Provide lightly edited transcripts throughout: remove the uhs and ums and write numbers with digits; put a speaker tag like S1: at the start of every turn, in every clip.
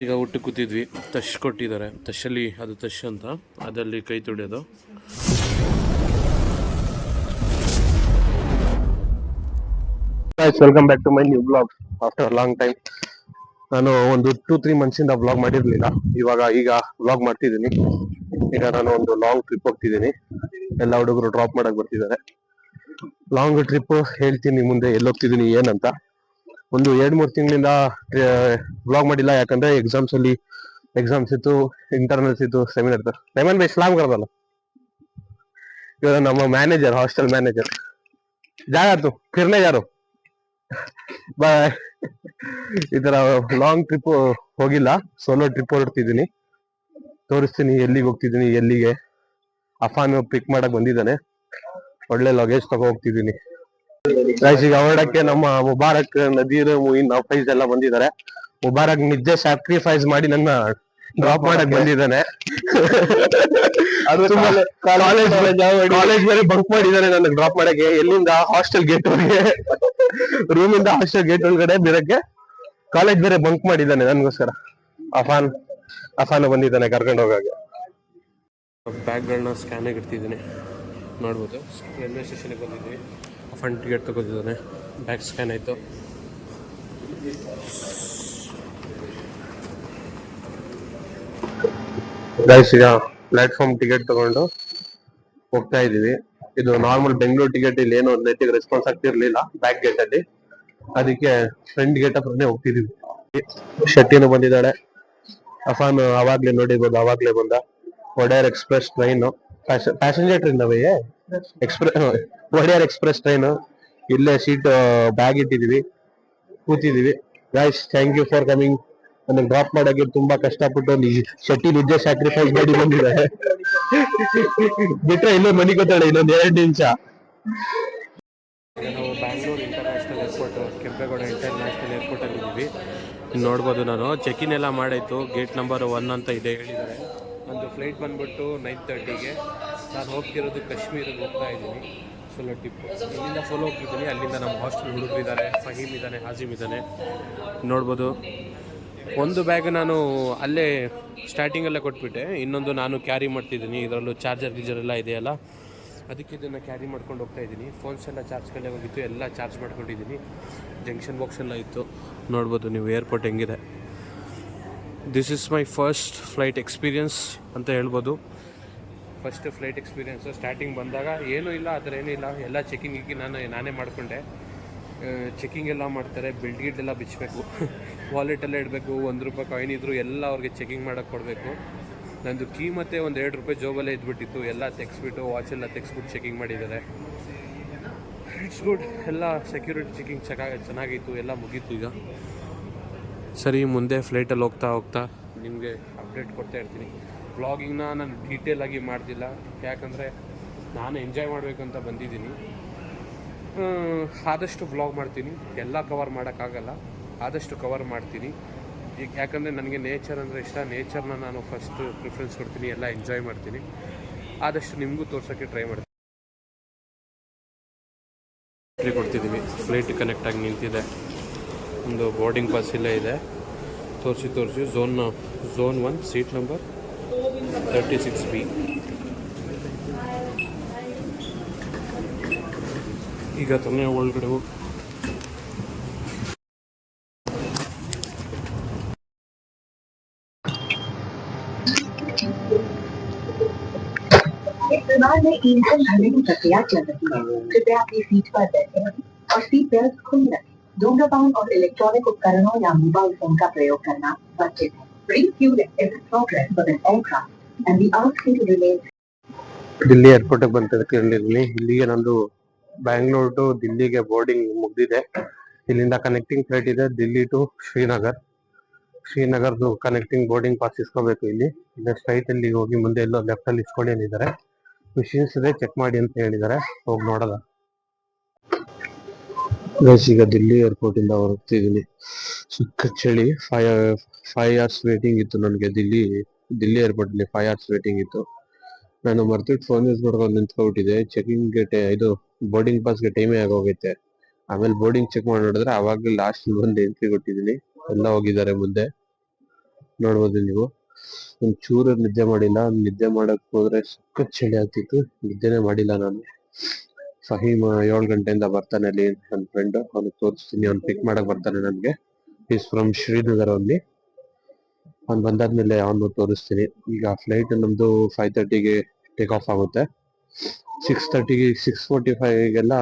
S1: ಈಗ ಊಟ ಕೂತಿದ್ವಿ. ತಶ್ ಕೊಟ್ಟಿದ್ದಾರೆ. ತಶಲ್ಲಿ ಅದು ತಶ್ ಅಂತ, ಅದಲ್ಲಿ ಕೈ ತೊಳೆಯೋದು. Welcome back to my new blog after long time. ನಾನು ಒಂದು 2-3 ಮಂತ್ಸಿಂದ ವ್ಲಾಗ್ ಮಾಡಿರ್ಲಿಲ್ಲ. ಈಗ ವ್ಲಾಗ್ ಮಾಡ್ತಿದ್ದೀನಿ. ಈಗ ನಾನು ಒಂದು ಲಾಂಗ್ ಟ್ರಿಪ್ ಹೋಗ್ತಿದ್ದೀನಿ. ಎಲ್ಲ ಹುಡುಗರು ಡ್ರಾಪ್ ಮಾಡಕ್ ಬರ್ತಿದ್ದಾರೆ. ಲಾಂಗ್ ಟ್ರಿಪ್ ಹೇಳ್ತೀನಿ ಮುಂದೆ ಎಲ್ಲಿ ಹೋಗ್ತಿದ್ದೀನಿ ಏನಂತ. ಒಂದು 2-3 ತಿಂಗಳಿಂದ ವ್ಲಾಗ್ ಮಾಡಿಲ್ಲ, ಯಾಕಂದ್ರೆ ಎಕ್ಸಾಮ್ಸ್ ಇತ್ತು, ಇಂಟರ್ನಲ್ಸ್ ಇತ್ತು, ಸೆಮಿನಾರ್ ಇತ್ತು. ರೆಮನ್ ಬೈ ಸಲಾಮ್ ಕರ್ದಲ್ಲ ಇವಾಗ ನಮ್ಮ ಮ್ಯಾನೇಜರ್, ಹಾಸ್ಟೆಲ್ ಮ್ಯಾನೇಜರ್ ಜಾಗಾತು ಕಿರ್ನೆ ಯಾರು ಬಾಯ್. ಈ ತರ ಲಾಂಗ್ ಟ್ರಿಪ್ ಹೋಗಿಲ್ಲ, ಸೋಲೋ ಟ್ರಿಪ್ ಹೊರಡ್ತಿದ್ದೀನಿ. ತೋರಿಸ್ತೀನಿ ಎಲ್ಲಿಗೆ ಹೋಗ್ತಿದ್ದೀನಿ, ಎಲ್ಲಿಗೆ. ಅಫಾನ್ ಪಿಕ್ ಮಾಡಕ್ ಬಂದಿದ್ದಾನೆ. ಒಳ್ಳೆ ಲಗೇಜ್ ತಗೋ ಹೋಗ್ತಿದ್ದೀನಿ. ಈಗ ಹೊರಡಕ್ಕೆ ನಮ್ಮ ಮುಬಾರಕ್, ನದೀರ್, ಮುಯಿನ್, ಫೈಜ್ ಎಲ್ಲ ಬಂದಿದ್ದಾರೆ. ಮುಬಾರಕ್ ನಿಜ ಸ್ಯಾಕ್ರಿಫೈಸ್ ಮಾಡಿ ನನ್ನ ಡ್ರಾಪ್ ಮಾಡಕ್ ಬಂದಿದ್ದಾನೆ. ಕಾಲೇಜ್ ಬೇರೆ ಬಂಕ್ ಮಾಡಿದ್ದಾನೆ ನನ್ನ ಡ್ರಾಪ್ ಮಾಡಕ್ಕೆ. ಎಲ್ಲಿಂದ? ಹಾಸ್ಟೆಲ್ ಗೇಟ್ ಒಳಗೆ, ರೂಮಿಂದ ಹಾಸ್ಟೆಲ್ ಗೇಟ್ ಒಳಗಡೆ ಬಿಡಕ್ಕೆ ಕಾಲೇಜ್ ಬೇರೆ ಬಂಕ್ ಮಾಡಿದ್ದಾನೆ ನನ್ಗೋಸ್ಕರ. ಅಫಾನ್ ಬಂದಿದ್ದಾನೆ ಕರ್ಕೊಂಡು ಹೋಗಾಗೆ. ಬ್ಯಾಗ್ಗಳನ್ನ ಸ್ಕ್ಯಾನ್ ಆಗಿ ಇಡ್ತಿದ್ದೀನಿ, ನೋಡ್ಬೋದು. ರೈಲ್ವೆ ಸ್ಟೇಷನ್ಗೆ ಬಂದಿದ್ವಿ. ಅಫಾನ್ ಟಿಕೆಟ್ ತಗೋತಿದ್ದಾನೆ. ಬ್ಯಾಗ್ ಸ್ಕ್ಯಾನ್ ಆಯಿತು. ಗೈಸ್, ಈಗ ಪ್ಲಾಟ್ಫಾರ್ಮ್ ಟಿಕೆಟ್ ತಗೊಂಡು ಹೋಗ್ತಾ ಇದೀವಿ. ಇದು ನಾರ್ಮಲ್ ಬೆಂಗಳೂರು ಟಿಕೆಟ್. ಇಲ್ಲಿ ಏನೋ ನೆಟ್ಟಿಗೆ ರೆಸ್ಪಾನ್ಸ್ ಆಗ್ತಿರ್ಲಿಲ್ಲ ಬ್ಯಾಕ್ ಗೇಟ್ ಅಲ್ಲಿ, ಅದಕ್ಕೆ ಫ್ರಂಟ್ ಗೇಟ್ ಹತ್ರನೇ ಹೋಗ್ತಿದೀವಿ. ಶೆಟ್ಟಿನೂ ಬಂದಿದ್ದಾಳೆ. ಅಫಾನ್ ಅವಾಗ್ಲೇ ನೋಡಿರ್ಬೋದು, ಅವಾಗ್ಲೇ ಬಂದ. Wodeyar express train, passenger train ಅವೇ ಒಡೆಯರ್ ಎಕ್ಸ್ಪ್ರೆಸ್ ಟ್ರೈನ್. ಇಲ್ಲೇ ಸೀಟ್ ಬ್ಯಾಗ್ ಇಟ್ಟಿದೀವಿ, ಕೂತಿದೀವಿ. Guys, thank you for coming. ನನಗೆ ಡ್ರಾಪ್ ಮಾಡಕ್ಕೆ ತುಂಬಾ ಕಷ್ಟಪಟ್ಟು ಶೆಟ್ಟಿ ನಿಜ ಸ್ಯಾಕ್ರಿಫೈಸ್ ಮಾಡಿ ಬಂದಿದ್ದಾರೆ. ಬಿಟ್ರೆ ಇನ್ನೊಂದು ಮನೆ ಗೊತ್ತಾಳೆ, ಇನ್ನೊಂದು 2 ನಿಮಿಷ. ನಾವು Bangalore international airport, Kempegowda international airport ಅಲ್ಲಿ ಇದ್ದೀವಿ. ನೋಡ್ಬೋದು, ನಾನು ಚೆಕ್ ಇನ್ ಎಲ್ಲ ಮಾಡಾಯ್ತು. ಗೇಟ್ ನಂಬರ್ 1 ಅಂತ ಇದೆ ಹೇಳಿದ್ದಾರೆ. ಒಂದು ಫ್ಲೈಟ್ ಬಂದ್ಬಿಟ್ಟು 9:30ಗೆ. ನಾನು ಹೋಗ್ತಿರೋದು ಕಾಶ್ಮೀರಿಗೆ ಹೋಗ್ತಾ ಇದ್ದೀನಿ. Solo tip. ಇಲ್ಲಿಂದ ಸೋಲೋ ಹೋಗ್ತಿದ್ದೀನಿ. ಅಲ್ಲಿಂದ ನಮ್ಮ ಹಾಸ್ಟೆಲ್ ಹುಡುಗರು ಇದ್ದಾರೆ, ಫಹೀಮ್ ಇದ್ದಾನೆ, ಹಾಜಿಮ್ ಇದ್ದಾನೆ. ನೋಡ್ಬೋದು, ಒಂದು ಬ್ಯಾಗ್ ನಾನು ಅಲ್ಲೇ ಸ್ಟಾರ್ಟಿಂಗಲ್ಲೇ ಕೊಟ್ಬಿಟ್ಟೆ. ಇನ್ನೊಂದು ನಾನು ಕ್ಯಾರಿ ಮಾಡ್ತಿದ್ದೀನಿ. ಇದರಲ್ಲೂ ಚಾರ್ಜರ್ ಗೀಜರ್ ಎಲ್ಲ ಇದೆಯಲ್ಲ, ಅದಕ್ಕೆ ಇದನ್ನು ಕ್ಯಾರಿ ಮಾಡ್ಕೊಂಡು ಹೋಗ್ತಾ ಇದ್ದೀನಿ. ಫೋನ್ಸ್ ಎಲ್ಲ ಚಾರ್ಜ್ ಕಲೆ ಹೋಗಿತ್ತು, ಎಲ್ಲ ಚಾರ್ಜ್ ಮಾಡ್ಕೊಂಡಿದ್ದೀನಿ. ಜಂಕ್ಷನ್ ಬಾಕ್ಸ್ ಎಲ್ಲ ಇತ್ತು. ನೋಡ್ಬೋದು ನೀವು ಏರ್ಪೋರ್ಟ್ ಹೆಂಗಿದೆ. This is my first flight experience ಅಂತ ಹೇಳ್ಬೋದು. First flight experience. ಸ್ಟಾರ್ಟಿಂಗ್ ಬಂದಾಗ ಏನೂ ಇಲ್ಲ, ಆ ಥರ ಏನೂ ಇಲ್ಲ. ಎಲ್ಲ ಚೆಕಿಂಗಿಗೆ ನಾನೇ ಮಾಡಿಕೊಂಡೆ. ಚೆಕಿಂಗ್ ಎಲ್ಲ ಮಾಡ್ತಾರೆ, ಬೆಲ್ಟ್ ಗಿಲ್ಟ್ ಎಲ್ಲ ಬಿಚ್ಚಬೇಕು, ವಾಲೆಟೆಲ್ಲ ಇಡಬೇಕು. ₹1 ಕಾಯಿನ್ ಇದ್ದರೂ ಎಲ್ಲ ಅವ್ರಿಗೆ ಚೆಕಿಂಗ್ ಮಾಡೋಕ್ಕೆ ಕೊಡಬೇಕು. ನಂದು ಕೀ ಮತ್ತು ಒಂದು ₹2 ಜೋಬಲ್ಲೇ ಇದ್ಬಿಟ್ಟಿತ್ತು. ಎಲ್ಲ ತೆಗೆಸ್ಬಿಟ್ಟು, ವಾಚೆಲ್ಲ ತೆಗೆಸ್ಬಿಟ್ಟು ಚೆಕಿಂಗ್ ಮಾಡಿದ್ದಾರೆ. It's good. ಎಲ್ಲ ಸೆಕ್ಯೂರಿಟಿ ಚೆಕಿಂಗ್ ಚೆನ್ನಾಗಿತ್ತು. ಎಲ್ಲ ಮುಗೀತು. ಈಗ ಸರಿ, ಮುಂದೆ ಫ್ಲೈಟಲ್ಲಿ ಹೋಗ್ತಾ ನಿಮಗೆ ಅಪ್ಡೇಟ್ ಕೊಡ್ತಾ ಇರ್ತೀನಿ. ವ್ಲಾಗಿಂಗ್ನ ನಾನು ಡೀಟೇಲಾಗಿ ಮಾಡ್ತಿಲ್ಲ, ಯಾಕಂದರೆ ನಾನು ಎಂಜಾಯ್ ಮಾಡಬೇಕು ಅಂತ ಬಂದಿದ್ದೀನಿ. ಆದಷ್ಟು ವ್ಲಾಗ್ ಮಾಡ್ತೀನಿ. ಎಲ್ಲ ಕವರ್ ಮಾಡೋಕ್ಕಾಗಲ್ಲ, ಆದಷ್ಟು ಕವರ್ ಮಾಡ್ತೀನಿ. ಈಗ ಯಾಕಂದರೆ ನನಗೆ ನೇಚರ್ ಅಂದರೆ ಇಷ್ಟ. ನೇಚರ್ನ ನಾನು ಫಸ್ಟ್ ಪ್ರಿಫರೆನ್ಸ್ ಕೊಡ್ತೀನಿ, ಎಲ್ಲ ಎಂಜಾಯ್ ಮಾಡ್ತೀನಿ. ಆದಷ್ಟು ನಿಮಗೂ ತೋರ್ಸೋಕ್ಕೆ ಟ್ರೈ ಮಾಡ್ತೀನಿ. ಕೊಡ್ತಿದ್ದೀವಿ. ಫ್ಲೈಟ್ ಕನೆಕ್ಟಾಗಿ ನಿಂತಿದೆ. ಒಂದು ಬೋರ್ಡಿಂಗ್ ಪಾಸ್ ಇಲ್ಲೇ ಇದೆ. ತೋರಿಸಿ ಝೋನ್ 1 ಸೀಟ್ ನಂಬರ್ 36B. ಈಗ ತಾನೇ ಒಳಗಡೆ ಹೋಗಿ
S2: विमान में ईंधन भरने की प्रक्रिया चल रही है। कृपया अपनी सीट पर बैठे और सीट बेल्ट खुली रखें। धूम्रपान और इलेक्ट्रॉनिक उपकरणों या मोबाइल फोन का प्रयोग करना वर्जित है। Refueling is in progress for this aircraft and we ask you to remain.
S1: Delhi ಏರ್ಪೋರ್ಟ್ಗೆ ಬಂದಿದ್ದೀನಿ. ಇಲ್ಲಿಗೆ ನಂದು ಬ್ಯಾಂಗ್ಳೂರ್ ಟು ದಿಲ್ಲಿಗೆ ಬೋರ್ಡಿಂಗ್ ಮುಗಿದಿದೆ. ಇಲ್ಲಿಂದ ಕನೆಕ್ಟಿಂಗ್ ಫ್ಲೈಟ್ ಇದೆ, ದಿಲ್ಲಿ ಟು ಶ್ರೀನಗರ್ದು ಕನೆಕ್ಟಿಂಗ್ ಬೋರ್ಡಿಂಗ್ ಪಾಸ್ ಇಸ್ಕೋಬೇಕು. ಇಲ್ಲಿ ಸ್ಟ್ರೈಟ್ ಅಲ್ಲಿ ಹೋಗಿ ಮುಂದೆ ಎಲ್ಲೋ ಲೆಫ್ಟ್ ಅಲ್ಲಿ ಇಸ್ಕೊಂಡು ಏನಿದ್ದಾರೆ ಮಿಷಿನ್ಸ್ ಇದೆ, ಚೆಕ್ ಮಾಡಿ ಅಂತ ಹೇಳಿದ್ದಾರೆ. ಹೋಗಿ ನೋಡೋದ. ಈಗ ದಿಲ್ಲಿ ಏರ್ಪೋರ್ಟ್ ಇಂದ ಹೊರಡ್ತಿದ್ದೀನಿ. ಸುತ್ತ ಚಳಿ. 5 hours ವೇಟಿಂಗ್ ಇತ್ತು ನನಗೆ. ದಿಲ್ಲಿ ಏರ್ಪೋರ್ಟ್ ಅಲ್ಲಿ 5 hours ವೇಟಿಂಗ್ ಇತ್ತು. ನಾನು ಮರ್ತಿಟ್ಟು ಫೋನ್ ಯೂಸ್ ಮಾಡ್ಕೊಂಡು ನಿಂತ್ಕೊಬಿಟ್ಟಿದೆ. ಚೆಕಿಂಗ್ ಗೆ ಇದು ಬೋರ್ಡಿಂಗ್ ಪಾಸ್ಗೆ ಟೈಮೇ ಆಗೋಗೈತೆ. ಆಮೇಲೆ ಬೋರ್ಡಿಂಗ್ ಚೆಕ್ ಮಾಡಿ ನೋಡಿದ್ರೆ ಅವಾಗ ಲಾಸ್ಟ್ ಬಂದು ಎಂಟ್ರಿ ಕೊಟ್ಟಿದ್ದೀನಿ. ಎಲ್ಲ ಹೋಗಿದ್ದಾರೆ ಮುಂದೆ. ನೋಡ್ಬೋದು ನೀವು. ಒಂಚೂರು ನಿದ್ದೆ ಮಾಡಿಲ್ಲ, ನಿದ್ದೆ ಮಾಡಕ್ ಹೋದ್ರೆ ಸಖತ್ ಚಳಿ ಆಗ್ತಿತ್ತು, ನಿದ್ದೆನೆ ಮಾಡಿಲ್ಲ ನಾನು. ಫಹೀಮ್ 7 ಗಂಟೆಯಿಂದ ಬರ್ತಾನೆ ಅಲ್ಲಿ, ನನ್ನ ಫ್ರೆಂಡ್. ಅವ್ನಿಗೆ ತೋರಿಸ್ತೀನಿ, ಅವ್ನು ಪಿಕ್ ಮಾಡಕ್ ಬರ್ತಾನೆ ನನ್ಗೆ. ಈಸ್ ಫ್ರಮ್ ಶ್ರೀನಗರ್ ಅಲ್ಲಿ. ಅವ್ನು ಬಂದಾದ್ಮೇಲೆ ಅವನು ತೋರಿಸ್ತೀನಿ. ಈಗ ಫ್ಲೈಟ್ ನಮ್ದು 5:30ಗೆ ಟೇಕ್ ಆಫ್ ಆಗುತ್ತೆ. 6:30ಗೆ 6:45ಗೆಲ್ಲ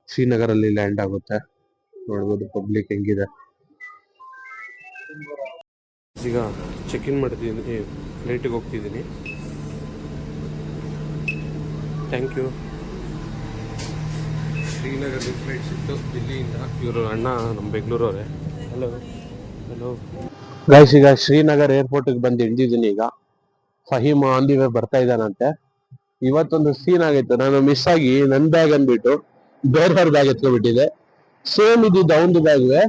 S1: ಶ್ರೀನಗರ್ ಅಲ್ಲಿ ಲ್ಯಾಂಡ್ ಆಗುತ್ತೆ. ನೋಡ್ಬೋದು ಪಬ್ಲಿಕ್ ಹೆಂಗಿದೆ. ಈಗ ಚೆಕ್ ಇನ್ ಮಾಡ್ತಿದ್ದೀನಿ, ಫ್ಲೈಟಿಗೆ ಹೋಗ್ತಿದ್ದೀನಿ. Thank you. ಶ್ರೀನಗರ್ಗೆ ಫ್ಲೈಟ್ ಸಿಕ್ತು ದಿಲ್ಲಿಯಿಂದ. ಇವರು ಅಣ್ಣ ನಮ್ಮ ಬೆಂಗಳೂರವರೇ. ಹಲೋ ಹಲೋ ಗೈಸ್, ಈಗ ಶ್ರೀನಗರ್ ಏರ್ಪೋರ್ಟಿಗೆ ಬಂದು ಇಳಿದಿದ್ದೀನಿ. ಈಗ ಫಹೀಮ್ ಆನ್ ದಿ ವೇ ಬರ್ತಾ ಇದ್ದಾನಂತೆ. ಇವತ್ತೊಂದು ಸೀನ್ ಆಗಿತ್ತು, ನಾನು ಮಿಸ್ ಆಗಿ ನನ್ನ ಬ್ಯಾಗ್ ಅಂದ್ಬಿಟ್ಟು ಬೇರೆಯವ್ರ ಬ್ಯಾಗ್ ಎತ್ಕೊಬಿಟ್ಟಿದೆ. ಸೇಮ್ ಇದ್ದಿದ್ದು ಅವನದು ಬ್ಯಾಗ್ವೆ,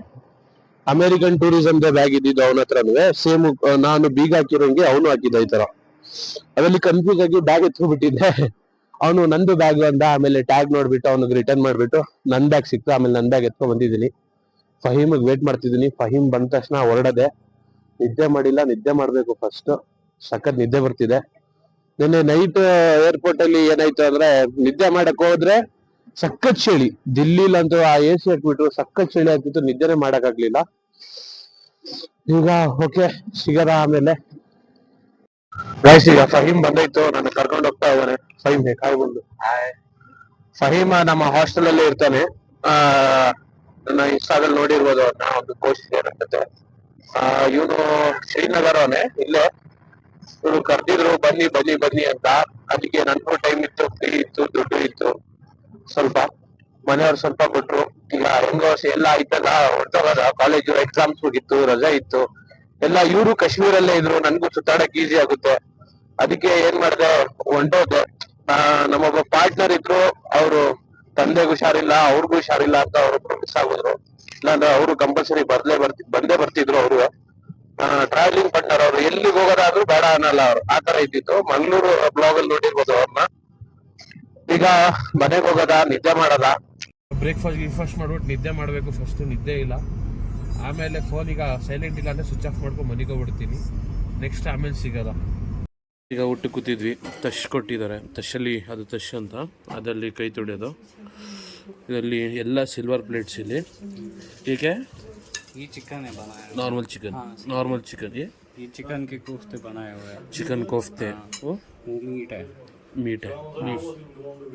S1: ಅಮೆರಿಕನ್ ಟೂರಿಸಂ ಬ್ಯಾಗ್ ಇದ್ದಿದ್ದು ಅವನ ಹತ್ರನೂ ಸೇಮ್. ನಾನು ಬೀಗ ಹಾಕಿರೋಂಗೆ ಅವನು ಹಾಕಿದ್ದ ಈ ತರ. ಅದರಲ್ಲಿ ಕನ್ಫ್ಯೂಸ್ ಆಗಿ ಬ್ಯಾಗ್ ಎತ್ಕೊಬಿಟ್ಟಿದ್ದೆ. ಅವನು ನಂದು ಬ್ಯಾಗ್ ಅಂದ, ಆಮೇಲೆ ಟ್ಯಾಗ್ ನೋಡ್ಬಿಟ್ಟು ಅವನಿಗೆ ರಿಟರ್ನ್ ಮಾಡ್ಬಿಟ್ಟು ನನ್ ಬ್ಯಾಗ್ ಸಿಕ್ತು. ಆಮೇಲೆ ನನ್ ಬ್ಯಾಗ್ ಎತ್ಕೊಂಡ್ ಬಂದಿದ್ದೀನಿ. ಫಹೀಮ್ಗೆ ವೇಟ್ ಮಾಡ್ತಿದ್ದೀನಿ. ಫಹೀಮ್ ಬಂದ ತಕ್ಷಣ ಹೊರಡದೆ. ನಿದ್ದೆ ಮಾಡಿಲ್ಲ, ನಿದ್ದೆ ಮಾಡ್ಬೇಕು ಫಸ್ಟ್. ಸಖತ್ ನಿದ್ದೆ ಬರ್ತಿದೆ. ನಿನ್ನೆ ನೈಟ್ ಏರ್ಪೋರ್ಟ್ ಅಲ್ಲಿ ಏನಾಯ್ತು ಅಂದ್ರೆ, ನಿದ್ದೆ ಮಾಡಕ್ ಹೋದ್ರೆ ಸಖತ್ ಚಳಿ. ದಿಲ್ಲಿಲಂತೂ ಆ AC ಹಾಕ್ಬಿಟ್ರು, ಸಖತ್ ಚಳಿ ಆಗ್ತಿತ್ತು, ನಿದ್ದೆನೆ ಮಾಡಕ್ ಆಗ್ಲಿಲ್ಲ. ಈಗ ಓಕೆ, ಸಿಗದ ಆಮೇಲೆ. ಗೈಸ್, ಈಗ ಫಹೀಮ್ ಬಂದೈತು, ನನ್ನ ಕರ್ಕೊಂಡು ಹೋಗ್ತಾ ಇದ್ದಾನೆ. ಫಹೀಮ್ ಕಾಯ್ ಬಂದು. ಫಹೀಮ್ ನಮ್ಮ ಹಾಸ್ಟೆಲ್ ಅಲ್ಲಿ ಇರ್ತಾನೆ. ಆ ನನ್ನ ಇನ್ಸ್ಟಾದಲ್ಲಿ ನೋಡಿರ್ಬೋದು ಅವ್ರನ್ನ, ಒಂದು ಪೋಸ್ಟ್ ಏನಂತೆ. ಇವನು ಶ್ರೀನಗರ್ ಅವನೇ, ಇಲ್ಲೇ. ಇವ್ರು ಕರ್ದಿದ್ರು ಬನ್ನಿ ಬನ್ನಿ ಬನ್ನಿ ಅಂತ. ಅದಕ್ಕೆ ನನ್ಗೂ ಟೈಮ್ ಇತ್ತು, ಫ್ರೀ ಇತ್ತು, ದುಡ್ಡು ಇತ್ತು ಸ್ವಲ್ಪ. ಮನೆಯವ್ರು ಸ್ವಲ್ಪ ಕೊಟ್ರು. ಈಗ ಹೆಂಗೋ ಎಲ್ಲ ಆಯ್ತಲ್ಲ, ಹೊರಟೋಗದ. ಕಾಲೇಜು ಎಕ್ಸಾಮ್ಸ್ ಹೋಗಿತ್ತು, ರಜೆ ಇತ್ತು ಎಲ್ಲ. ಇವರು ಕಾಶ್ಮೀರಲ್ಲೇ ಇದ್ರು, ನನ್ಗೂ ಸುತ್ತಾಡಕ್ ಈಸಿ ಆಗುತ್ತೆ. ಅದಕ್ಕೆ ಏನ್ ಮಾಡಿದೆ, ಹೊಂಟೋದೆ. ನಮ್ಮೊಬ್ಬ ಪಾರ್ಟ್ನರ್ ಇದ್ರು, ಅವರು ತಂದೆಗೆ ಹುಷಾರಿಲ್ಲ, ಅವ್ರಿಗೂ ಹುಷಾರಿಲ್ಲ ಅಂತ ಅವ್ರು ಮಿಸ್ ಆಗಿದ್ರು. ಇಲ್ಲಾಂದ್ರೆ ಅವರು ಕಂಪಲ್ಸರಿ ಬಂದೇ ಬರ್ತಿದ್ರು. ಅವರು ಟ್ರಾವೆಲಿಂಗ್ ಪಾರ್ಟ್ನರ್. ಅವರು ಎಲ್ಲಿಗೆ ಹೋಗೋದಾದ್ರೂ ಬೇಡ ಅನ್ನಲ್ಲ, ಅವ್ರು ಆ ತರ ಇದ್ದಿತ್ತು. ಮಂಗ್ಳೂರು ಬ್ಲಾಗ್ ಅಲ್ಲಿ ನೋಡಿರ್ಬೋದು ಅವ್ರನ್ನ. ಈಗ ಮನೆಗೆ ಹೋಗೋದ, ನಿದ್ದೆ ಮಾಡೋದ. ಬ್ರೇಕ್ಫಾಸ್ಟ್ ಮಾಡ್ಬಿಟ್ಟು ನಿದ್ದೆ ಮಾಡ್ಬೇಕು ಫಸ್ಟ್. ನಿದ್ದೆ ಇಲ್ಲ, ಆಮೇಲೆ ಫೋನ್ ಈಗ ಸೈಲೆಂಟ್ ಇಲ್ಲ ಅಂದ್ರೆ ಸ್ವಿಚ್ ಆಫ್ ಮಾಡ್ಕೊಂಡು ಮನೆಗೆ ಹೋಗ್ಬಿಡ್ತೀನಿ. ನೆಕ್ಸ್ಟ್ ಆಮೇಲೆ ಸಿಗೋದ. ಈಗ ಊಟ ಕೂತಿದ್ವಿ, ತಶ್ ಕೊಟ್ಟಿದ್ದಾರೆ. ತಶಲ್ಲಿ ಅದು ತಶ್ ಅಂತ, ಅದರಲ್ಲಿ ಕೈ ತೊಳೆಯೋದು. ಇದರಲ್ಲಿ ಎಲ್ಲ ಸಿಲ್ವರ್ ಪ್ಲೇಟ್ಸ್ ಇಲ್ಲಿ. ಏಕೆ?
S3: ये चिकन है बनाया हुआ।
S1: Normal chicken.
S3: हाँ,
S1: नॉर्मल चिकन। ये
S3: चिकन के कोफ्ते बनाए हुए हैं।
S1: चिकन कोफ्ते। वो
S3: मीट है।
S1: मीट है।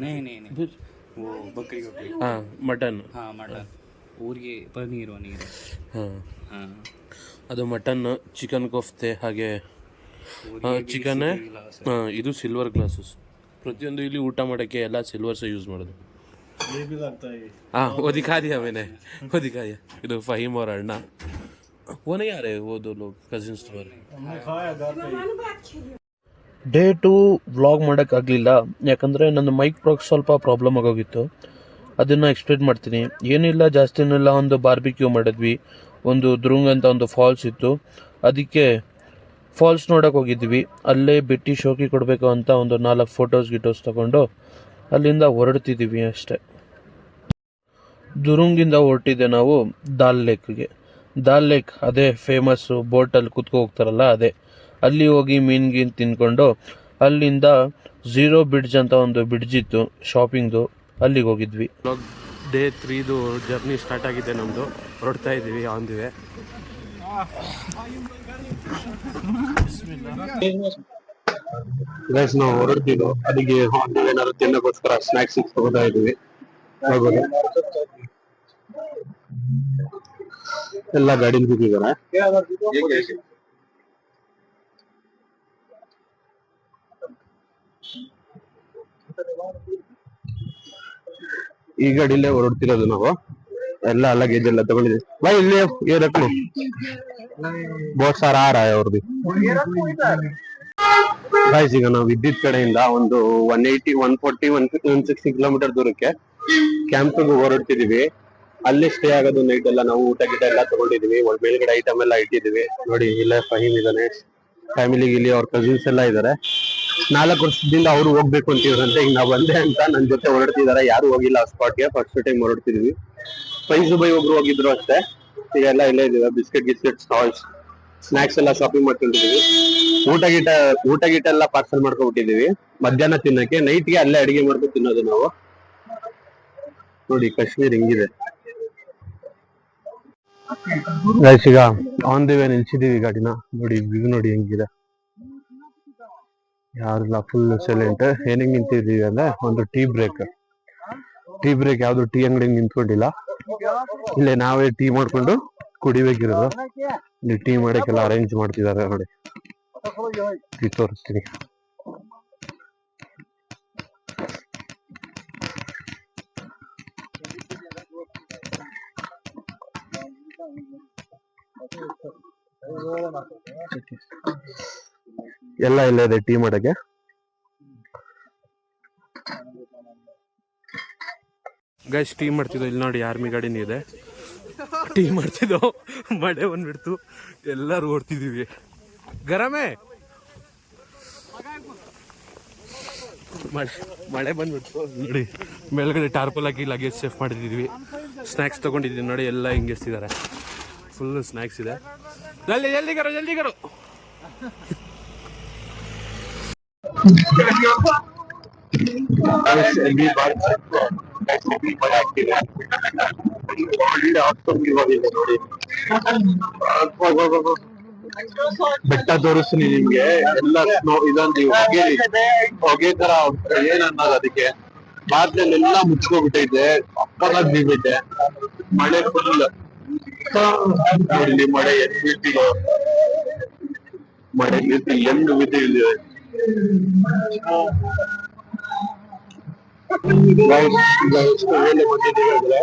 S3: नहीं नहीं नहीं,
S1: फिर
S3: वो बकरी बकरी।
S1: हाँ, मटन।
S3: हाँ मटन। और ये पनीर वनीर है।
S1: हाँ,
S3: हाँ,
S1: ಅದು ಮಟನ್, ಚಿಕನ್ ಕೋಫ್ತೆ, ಹಾಗೆ
S3: और ये भी
S1: ಚಿಕನ್.
S3: इसी का गिलास है।
S1: ಇದು ಸಿಲ್ವರ್ ಗ್ಲಾಸಸ್. ಪ್ರತಿಯೊಂದು ಇಲ್ಲಿ ಊಟ ಮಾಡೋಕ್ಕೆ ಎಲ್ಲ ಸಿಲ್ವರ್ಸೇ ಯೂಸ್ ಮಾಡೋದು.
S4: ये भी लगता है।
S1: हाँ, वो दिखा दिया मैंने, वो दिखा दिया. ಇದು ಫಹೀಮ್ और ಅಣ್ಣ. वो नहीं आ रहे, वो दो लोग कजिन्स तुम्हारे.
S4: हमने खाया घर पे।
S1: ಡೇ 2 ವ್ಲಾಗ್ ಮಾಡೋಕ್ಕಾಗಲಿಲ್ಲ, ಯಾಕಂದರೆ ನನ್ನ ಮೈಕ್ ಪ್ರೋಕ್ ಸ್ವಲ್ಪ ಪ್ರಾಬ್ಲಮ್ ಆಗೋಗಿತ್ತು. ಅದನ್ನು ಎಕ್ಸ್ಪ್ಲೇನ್ ಮಾಡ್ತೀನಿ. ಏನಿಲ್ಲ, ಜಾಸ್ತಿನಿಲ್ಲ, ಒಂದು ಬಾರ್ಬಿಕ್ಯೂ ಮಾಡಿದ್ವಿ. ಒಂದು ದುರುಂಗ್ ಅಂತ ಒಂದು ಫಾಲ್ಸ್ ಇತ್ತು, ಅದಕ್ಕೆ ಫಾಲ್ಸ್ ನೋಡೋಕೆ ಹೋಗಿದ್ವಿ. ಅಲ್ಲೇ ಬಿಟ್ಟು ಶೋಕಿ ಕೊಡಬೇಕು ಅಂತ ಒಂದು 4 ಫೋಟೋಸ್ ತಗೊಂಡು ಅಲ್ಲಿಂದ ಹೊರಡ್ತಿದ್ದೀವಿ ಅಷ್ಟೆ. ದುರುಂಗಿಂದ ಹೊರಟಿದ್ದೆ ನಾವು ದಾಲ್ ಲೇಕ್ಗೆ. ದಾಲ್ ಲೇಕ್ ಅದೇ ಫೇಮಸ್ಸು, ಬೋಟಲ್ಲಿ ಕೂತ್ಕೊ ಹೋಗ್ತಾರಲ್ಲ ಅದೇ. ಅಲ್ಲಿ ಹೋಗಿ ಮೀನು ತಿನ್ಕೊಂಡು ಅಲ್ಲಿಂದ ಝೀರೋ ಬ್ರಿಡ್ಜ್ ಅಂತ ಒಂದು ಬ್ರಿಡ್ಜ್ ಇತ್ತು ಶಾಪಿಂಗ್ದು, ಅಲ್ಲಿಗೆ ಹೋಗಿದ್ವಿ. ಡೇ 3ದು ಜರ್ನಿ ಸ್ಟಾರ್ಟ್ ಆಗಿದೆ ನಮ್ಮದು. ಹೊರಡ್ತಾ ಇದ್ದೀವಿ ಆನ್ ದಿ ವೇ. ಗೈಸ್, ನಾವು ಹೊರಡ್ತಿದ್ದು ಅದಕ್ಕೆ ಏನಾದ್ರು ತಿನ್ನೋಕ್ಕೋಸ್ಕರ ಸ್ನ್ಯಾಕ್ಸ್ ತಗೋತಾ ಇದ್ದೀವಿ. ಹೋಗೋದು ಎಲ್ಲ ಗಾಡಿಲಿ ಕೂತಿದ್ದಾರೆ. ಈ ಗಾಡಿಲೇ ಹೊರಡ್ತಿರೋದು ನಾವು. ಎಲ್ಲ ಲಗೇಜ್ ಎಲ್ಲ ತಗೊಂಡಿದ್ದೀವಿ. ಬೈ ಇಲ್ಲಿ ये रख लो, बहुत सारा आ रहा है और भी. ಗೈಸ್, ಈಗ ನಾವು ವಿದ್ಯುತ್ ಕಡೆಯಿಂದ ಒಂದು 180, 140, 160 ಕಿಲೋಮೀಟರ್ ದೂರಕ್ಕೆ ಕ್ಯಾಂಪ್ಗೆ ಹೊರಡ್ತಿದೀವಿ. ಅಲ್ಲಿ ಸ್ಟೇ ಆಗೋದು ನೈಟ್ ಎಲ್ಲ. ನಾವು ಊಟ ಗಿಟ ಎಲ್ಲ ತಗೊಂಡಿದೀವಿ, ಮೇಲ್ಗಡೆ ಐಟಮ್ ಎಲ್ಲ ಇಟ್ಟಿದೀವಿ. ನೋಡಿ, ಇಲ್ಲೇ ಫಹೀಮ್ ಇದ್ದಾನೆ, ಫ್ಯಾಮಿಲಿಗೆ ಇಲ್ಲಿ ಅವ್ರ ಕಸಿನ್ಸ್ ಎಲ್ಲ ಇದ್ದಾರೆ. 4 ವರ್ಷದಿಂದ ಅವ್ರು ಹೋಗ್ಬೇಕು ಅಂತಿದ್ರಂತೆ. ಈಗ ನಾವು ಬಂದೆ ಅಂತ ನನ್ನ ಜೊತೆ ಹೊರಡ್ತಿದ್ದಾರೆ. ಯಾರು ಹೋಗಿಲ್ಲ ಆ ಸ್ಪಾಟ್ಗೆ, ಫಸ್ಟ್ ಟೈಮ್ ಹೊರಡ್ತಿದೀವಿ. ಫೈಜು ಬೈ ಒಬ್ರು ಹೋಗಿದ್ರು ಅಷ್ಟೇ. ಈಗ ಎಲ್ಲ ಇಲ್ಲೇ ಇದೀವಿ, ಬಿಸ್ಕೆಟ್ ಟಾಯ್ಸ್ ಸ್ನಾಕ್ಸ್ ಎಲ್ಲ ಶಾಪಿಂಗ್ ಮಾಡ್ಕೊಂಡಿದೀವಿ. ಊಟ ಗೀಟ ಎಲ್ಲ ಪಾರ್ಸಲ್ ಮಾಡ್ಕೊಂಡ್ಬಿಟ್ಟಿದೀವಿ ಮಧ್ಯಾಹ್ನ ತಿನ್ನಕ್ಕೆ. ನೈಟ್ಗೆ ಅಲ್ಲೇ ಅಡಿಗೆ ಮಾಡ್ಕೊಂಡು ತಿನ್ನೋದು ನಾವು. ನೋಡಿ ಕಾಶ್ಮೀರ್ ಹೆಂಗಿದೆ ಗೈಸ್. ಈಗ ಆನ್ ದಿ ವೇ ನಿಲ್ಸಿದೀವಿ ಗಾಡಿನ. ನೋಡಿ ವ್ಯೂ ನೋಡಿ ಹೆಂಗಿದೆ, ಯಾರಿಲ್ಲ, ಫುಲ್ ಸೈಲೆಂಟ್. ಏನಿಗೆ ನಿಂತಿದೀವಿ ಅಂದ್ರೆ ಒಂದು ಟೀ ಬ್ರೇಕ್ ಯಾವ್ದು ಟೀ ಅಂಗಡಿ ನಿಂತ್ಕೊಂಡಿಲ್ಲ. ಇಲ್ಲೇ ನಾವೇ ಟೀ ಮಾಡ್ಕೊಂಡು ಕುಡಿಬೇಕಿರೋದು. ಇಲ್ಲಿ ಟೀ ಮಾಡಕ್ಕೆಲ್ಲ ಅರೇಂಜ್ ಮಾಡ್ತಿದ್ದಾರೆ ನೋಡಿ, ಟೀ ತೋರಿಸ್ತೀನಿ. ಎಲ್ಲ ಇಲ್ಲ ಇದೆ ಟೀ ಮಾಡಕ್ಕೆ. ಗೈಸ್ ಟೀ ಮಾಡ್ತಿದ್ದೋ ಇಲ್ಲಿ ನೋಡಿ, ಆರ್ಮಿ ಗಾಡಿನೂ ಇದೆ. ಟೀ ಮಾಡ್ತಿದ್ದೋ, ಮಳೆ ಬಂದ್ಬಿಡ್ತು, ಎಲ್ಲರೂ ಓಡ್ತಿದೀವಿ. ಗರಮೇ ಮಳೆ ಬಂದ್ಬಿಡ್ತು ನೋಡಿ. ಮೇಲ್ಗಡೆ ಟಾರ್ಪಲ್ ಹಾಕಿ ಲಗೇಜ್ ಸೇಫ್ ಮಾಡಿದ್ದೀವಿ. ಸ್ನ್ಯಾಕ್ಸ್ ತಗೊಂಡಿದ್ದೀವಿ ನೋಡಿ, ಎಲ್ಲ ಹಿಂಗೆಸ್ತಿದ್ದಾರೆ. ಫುಲ್ ಸ್ನ್ಯಾಕ್ಸ್ ಇದೆ. ಜಲ್ದಿ ಕರೋ ಬೆಟ್ಟ ತೋರಿಸ್ತೀನಿ ನಿಮ್ಗೆ. ಎಲ್ಲ ಸ್ನೋ ಇದೊಂದು ಹೊಗೆ ತರ ಏನನ್ನೋದು ಅದಕ್ಕೆ. ಬಾದ್ಲೆಲ್ಲ ಮುಚ್ಕೋಬಿಟ್ಟೈತೆ, ಅಪ್ಪನಾಗ ಬೀಗೈತೆ. ಮಳೆ ಫುಲ್ ನೋಡಿ, ಮಳೆ ಎಲ್ಲಿ ಬಿದ್ದಿದೆ, ಮಳೆ ಎಂದು ಬಿದ್ದಿದೆ. ಮೇಲೆ ಬಂದಿದ್ದೀವಿ ಅಂದ್ರೆ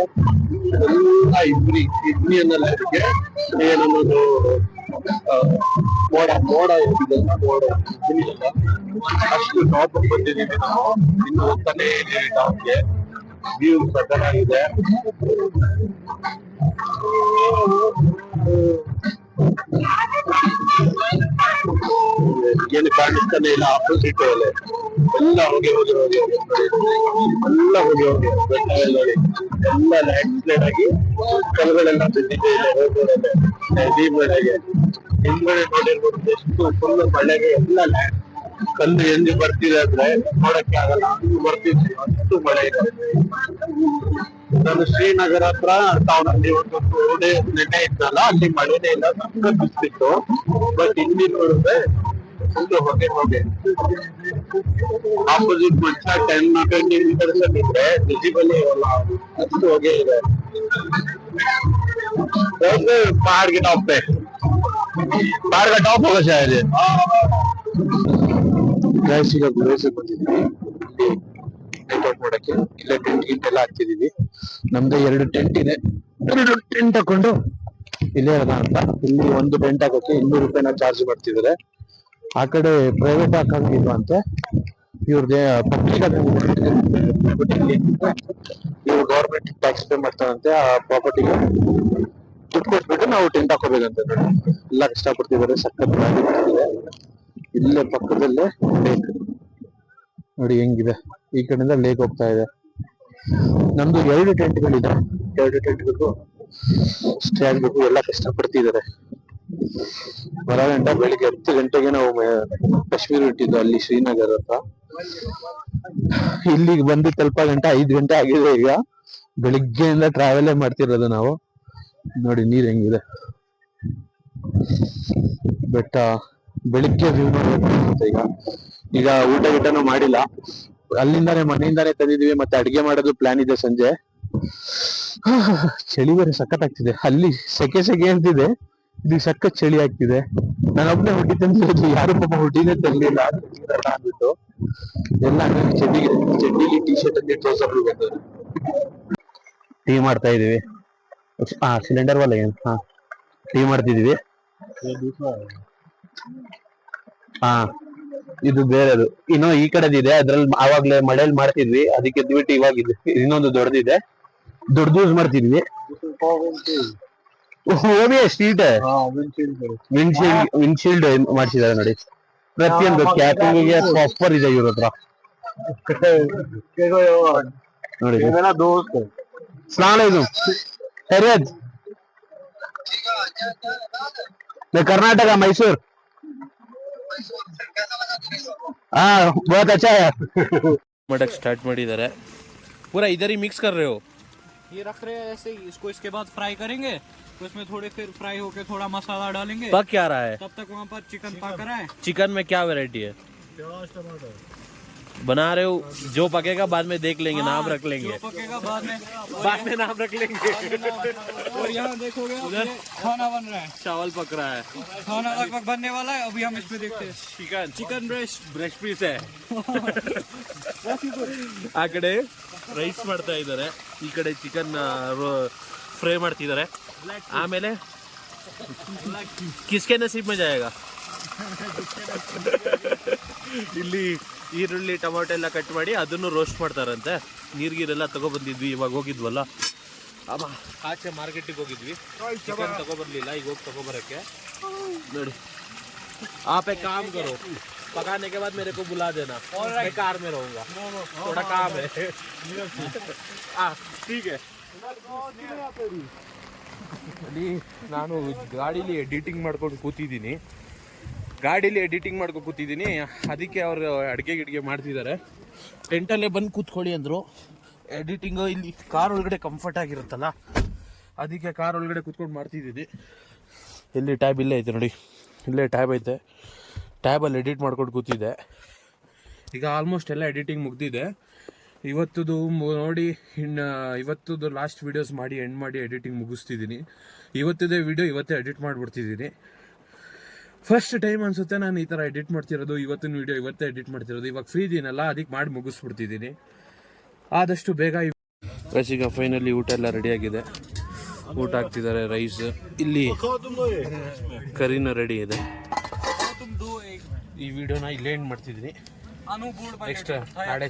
S1: ಎಲ್ಲ ಇಡ್ಲಿ ಅನ್ನಲ್ಲ, ಅದಕ್ಕೆ ಏನನ್ನೋದು ಮೋಡ ಅಷ್ಟು ಟಾಪ್ ಬಂದಿದ್ದೀವಿ ನಾವು. ಇನ್ನು ಹೋಗ್ತಾನೆ ಟಾಪ್ಗೆ. ವ್ಯೂ ಸಕ್ಕತ್ತಾಗಿದೆ. ಏನು ಕಾಣಿಸ್ತಾನೆ ಇಲ್ಲ, ಆಪೋಸಿಟ್ ಅಲ್ಲಿ ಎಲ್ಲ ಹೋಗಿ ಎಲ್ಲ ಹೋಗಿ ಬೆಟ್ಟ ನೋಡಿ, ಎಲ್ಲ ಲ್ಯಾಂಡ್ ಸ್ಲೈಡ್ ಆಗಿ ಕಲ್ಗಳೆಲ್ಲ ಬಿದ್ದಿದೆ ರೋಡ್ಗಳಲ್ಲೇ. ನದಿ ಬೆಳೆಗೆ ಹಿಂದ್ಗಡೆ ನೋಡಿರ್ಬೋದು, ಎಷ್ಟು ಫುಲ್ ಮಳೆಗೆ ಎಲ್ಲ ಲ್ಯಾಂಡ್ ಕಲ್ಲು ಎಂದು ಬರ್ತಿದೆ ಅಂದ್ರೆ ನೋಡಕ್ಕೆ ಆಗಲ್ಲ, ಹಂಗು ಬರ್ತಿದ್ವಿ, ಅಷ್ಟು ಮಳೆ ಇದೆ. ನಾನು ಶ್ರೀನಗರ ಹತ್ರ ಟೌನಲ್ಲಿ ಒಂದು ನೆನ್ನೆ ಇದ್ನಲ್ಲ, ಅಲ್ಲಿ ಮಳೆನೇ ಇಲ್ಲ, ಸಕ್ಕ ಬಿಸ್ತಿತ್ತು. ಬಟ್ ಇಲ್ಲಿ ನೋಡಿದ್ರೆ ಫುಲ್ ಹೊಗೆ. ಆಪೋಸಿಟ್ ಮಚ್ಚ 10-20 ಮೀಟರ್ಸ್ ಅಲ್ಲಿ ಇದ್ರೆ ವಿಸಿಬಲ್ ಇರಲ್ಲ, ಅಷ್ಟು ಹೊಗೆ ಇದೆ. पहाड़ के टॉप पे, पहाड़ का टॉप होगा शायद ये। ಗೈಸ್ ಈಗ ಗುರೇಸಿಗೆ ಬಂದಿದ್ವಿ ನೈಟ್ ಔಟ್ ಮಾಡಕ್ಕೆ. ಇಲ್ಲೇ ಟೆಂಟ್ ಎಲ್ಲ ಹಾಕ್ತಿದೀವಿ. ನಮ್ದು 2 ಟೆಂಟ್ ಇದೆ, 2 ಟೆಂಟ್ ಹಾಕೊಂಡು ಇಲ್ಲೇ ಇರೋಣ ಅಂತ. ಇಲ್ಲಿ ಒಂದು ಟೆಂಟ್ ಹಾಕಕ್ಕೆ 200 ರೂಪಾಯಿನ ಚಾರ್ಜ್ ಮಾಡ್ತಿದ್ದಾರೆ. ಆ ಕಡೆ ಪ್ರೈವೇಟ್ ಹಾಕಂಗಿಲ್ವಾ ಅಂತೆ, ಇವ್ರದೇ ಪಬ್ಲಿಕ್ ಇವ್ರು ಗೌರ್ಮೆಂಟ್ ಟ್ಯಾಕ್ಸ್ ಪೇ ಮಾಡ್ತಾರಂತೆ. ಆ ಪ್ರಾಪರ್ಟಿಗೆ ದುಡ್ಡು ಕೊಟ್ಬಿಟ್ಟು ನಾವು ಟೆಂಟ್ ಹಾಕೋಬೇಕಂತ ನೋಡಿ. ಎಲ್ಲ ಕಷ್ಟಪಡ್ತಿದ್ದಾರೆ, ಸಖತ್ ಇದೆ. ಇಲ್ಲೇ ಪಕ್ಕದಲ್ಲೇ ಲೇಕ್ ನೋಡಿ ಹೆಂಗಿದೆ. ಈ ಕಡೆಯಿಂದ ಲೇಕ್ ಹೋಗ್ತಾ ಇದೆ. ನಮ್ದು 2 ಟೆಂಟ್ಗಳಿದೆ, 2 ಟೆಂಟ್ಗಳಿಗೂ ಸ್ಟೇ ಆಗ್ಬೇಕು. ಎಲ್ಲ ಕಷ್ಟಪಡ್ತಿದ್ದಾರೆ. ಬರೋ ಗಂಟೆ ಬೆಳಿಗ್ಗೆ 10 ಗಂಟೆಗೆ ನಾವು ಕಾಶ್ಮೀರ ಬಿಟ್ಟಿದ್ದು, ಅಲ್ಲಿ ಶ್ರೀನಗರ್ ಹತ್ರ. ಇಲ್ಲಿಗೆ ಬಂದು ತಲುಪ ಗಂಟೆ 5 ಗಂಟೆ ಆಗಿದೆ. ಈಗ ಬೆಳಿಗ್ಗೆಯಿಂದ ಟ್ರಾವೆಲೇ ಮಾಡ್ತಿರೋದು ನಾವು. ನೋಡಿ ನೀರ್ ಹೆಂಗಿದೆ, ಬೆಟ್ಟ. ಬೆಳಿಗ್ಗೆ ವ್ಯೂ ನೋಡ್ಬೇಕು. ಈಗ ಊಟ ಗೀಟನೂ ಮಾಡಿಲ್ಲ, ಮನೆಯಿಂದಾನೇ ತಂದಿದೀವಿ. ಮತ್ತೆ ಅಡಿಗೆ ಮಾಡೋದು ಪ್ಲಾನ್ ಇದೆ ಸಂಜೆ. ಚಳಿ ಬೇರೆ ಸಖತ್ ಆಗ್ತಿದೆ. ಅಲ್ಲಿ ಸೆಕೆ ಅಂತಿದೆ, ಇಲ್ಲಿ ಸಖತ್ ಚಳಿ ಆಗ್ತಿದೆ. ನಾನೊಬ್ನೇ ಹುಟ್ಟಿ ತಂದಿರೋದು, ಯಾರು ಪಾಪ ಹುಟ್ಟಿನೇ ತರಲಿಲ್ಲ ಅಂದ್ಬಿಟ್ಟು. ಎಲ್ಲ ಚಡ್ಡಿಲಿ ಟಿ ಶರ್ಟ್ ಅಲ್ಲಿ ಟ್ರೌಸರ್ ಬಂದವರು. ಟೀ ಮಾಡ್ತಾ ಇದೀವಿ. ಸಿಲಿಂಡರ್ ವಾಲ ಏನ್ ಟೀ ಮಾಡ್ತಿದೀವಿ. ಇದು ಬೇರೆದು, ಇನ್ನು ಈ ಕಡೆದಿದೆ. ಅದ್ರಲ್ಲಿ ಆವಾಗ್ಲೇ ಮಳೆಯಲ್ಲಿ ಮಾಡ್ತಿದ್ವಿ, ಅದಕ್ಕೆ ಎದ್ಬಿಟ್ಟು ಇವಾಗ ಇನ್ನೊಂದು ದೊಡ್ಡದಿದೆ, ದೊಡ್ಡದು ಯೂಸ್ ಮಾಡ್ತಿದ್ವಿ. ಸ್ಟ್ರೀಟ್ ವಿಂಡ್ಶೀಲ್ಡ್ ಮಾಡ್ಸಿದ್ದಾರೆ ನೋಡಿ. ಪ್ರತಿಯೊಂದು ಕ್ಯಾಪಿಂಗ್ಗೆ ಪ್ರಾಪರ್ ಇದೆ ಇವ್ರ ಹತ್ರ ನೋಡಿ. ಸಲಾಮ್ ಅಲೈಕುಂ, ಖೈರಿಯತ್.
S5: मैं कर्नाटका मैसूर। हाँ बहुत अच्छा है।
S1: ಮಾಡಕ್ಕೆ ಸ್ಟಾರ್ಟ್ ಮಾಡಿದ್ದಾರೆ पूरा इधर ही मिक्स कर रहे हो
S3: ये रख रहे हैं ऐसे ही, इसको इसके बाद फ्राई करेंगे, तो इसमें थोड़े फिर फ्राई होके थोड़ा मसाला डालेंगे,
S1: पक क्या रहा है
S3: तब तक वहाँ पर चिकन पक रहा है।
S1: चिकन में क्या वैरायटी है
S4: प्याज टमाटर
S1: बना रहे हो जो पकेगा बाद में देख लेंगे नाम रख लेंगे
S3: जो पकेगा बाद में
S1: नाम रख लेंगे
S3: और यहाँ देखोगे उधर खाना बन रहा है,
S1: चावल पक रहा है
S3: खाना लगभग बनने वाला है। अभी हम इसमें देखते हैं चिकन ब्रेस्ट
S1: ಬ್ರೆಸ್ಟ್ ಪೀಸ್ ಆ ಕಡೆ ರೈಸ್ ಮಾಡ್ತಾ ಇದ್ದಾರೆ, ಈ ಕಡೆ ಚಿಕನ್ ಫ್ರೈ ಮಾಡ್ತಿದ್ದಾರೆ. ಆಮೇಲೆ ಕಿಸ್ಕೆ ನಸೀಬ್ ಮೇ ಜಾಯೇಗಾ. ಇಲ್ಲಿ ಈರುಳ್ಳಿ ಟೊಮೊಟೊ ಎಲ್ಲ ಕಟ್ ಮಾಡಿ ಅದನ್ನು ರೋಸ್ಟ್ ಮಾಡ್ತಾರಂತೆ. ನೀರ್ಗೀರೆಲ್ಲ ತಗೊಬಂದಿದ್ವಿ, ಇವಾಗ ಹೋಗಿದ್ವಲ್ಲ ಅಮ್ಮ ಆಚೆ ಮಾರ್ಕೆಟಿಗೆ ಹೋಗಿದ್ವಿ, ಚಿಕನ್ ತಗೊಬರ್ಲಿಲ್ಲ, ಈಗ ಹೋಗಿ ತಗೊಬರಕ್ಕೆ. ನೋಡಿ आप एक काम करो, पकाने के बाद मेरे को बुला देना, मैं कार में रहूंगा, थोड़ा काम है. ठीक है. ನಾನು ಗಾಡೀಲಿ ಎಡಿಟಿಂಗ್ ಮಾಡ್ಕೊಂಡು ಕೂತಿದ್ದೀನಿ, ಅದಕ್ಕೆ ಅವರು ಅಡುಗೆ ಮಾಡ್ತಿದ್ದಾರೆ. ಟೆಂಟಲ್ಲೇ ಬಂದು ಕೂತ್ಕೊಳ್ಳಿ ಅಂದರು. ಎಡಿಟಿಂಗು ಇಲ್ಲಿ ಕಾರ್ ಒಳಗಡೆ ಕಂಫರ್ಟ್ ಆಗಿರುತ್ತಲ್ಲ, ಅದಕ್ಕೆ ಕಾರ್ ಒಳಗಡೆ ಕೂತ್ಕೊಂಡು ಮಾಡ್ತಿದ್ದೀನಿ. ಇಲ್ಲಿ ಟ್ಯಾಬ್ ಇಲ್ಲೇ ಐತೆ ನೋಡಿ, ಇಲ್ಲೇ ಟ್ಯಾಬ್ ಐತೆ, ಟ್ಯಾಬಲ್ಲಿ ಎಡಿಟ್ ಮಾಡ್ಕೊಂಡು ಕೂತಿದ್ದೆ. ಈಗ ಆಲ್ಮೋಸ್ಟ್ ಎಲ್ಲ ಎಡಿಟಿಂಗ್ ಮುಗ್ದಿದೆ. ಇವತ್ತದು ನೋಡಿ, ಇನ್ನು ಇವತ್ತದು ಲಾಸ್ಟ್ ವೀಡಿಯೋಸ್ ಮಾಡಿ ಎಂಡ್ ಮಾಡಿ ಎಡಿಟಿಂಗ್ ಮುಗಿಸ್ತಿದ್ದೀನಿ. ಇವತ್ತದೇ ವೀಡಿಯೋ ಇವತ್ತೇ ಎಡಿಟ್ ಮಾಡಿಬಿಡ್ತಿದ್ದೀನಿ. ಫಸ್ಟ್ ಟೈಮ್ ಅನಿಸುತ್ತೆ ನಾನು ಈ ಥರ ಎಡಿಟ್ ಮಾಡ್ತಿರೋದು. ಇವತ್ತಿನ ವೀಡಿಯೋ ಇವತ್ತೇ ಎಡಿಟ್ ಮಾಡ್ತಿರೋದು. ಇವಾಗ ಫ್ರೀ ಇದೀನಲ್ಲ, ಅದಕ್ಕೆ ಮಾಡಿ ಮುಗಿಸ್ಬಿಡ್ತಿದ್ದೀನಿ ಆದಷ್ಟು ಬೇಗ. ಈಗ ಫೈನಲಿ ಊಟ ಎಲ್ಲ ರೆಡಿಯಾಗಿದೆ, ಊಟ ಹಾಕ್ತಿದ್ದಾರೆ. ರೈಸ್ ಇಲ್ಲಿ, ಕರಿನ ರೆಡಿ ಇದೆ. ಈ ವಿಡಿಯೋನ ಇಲ್ಲೇ ಎಂಡ್ ಮಾಡ್ತಿದ್ದೀನಿ. ನೆಕ್ಸ್ಟ್ ನಾಳೆ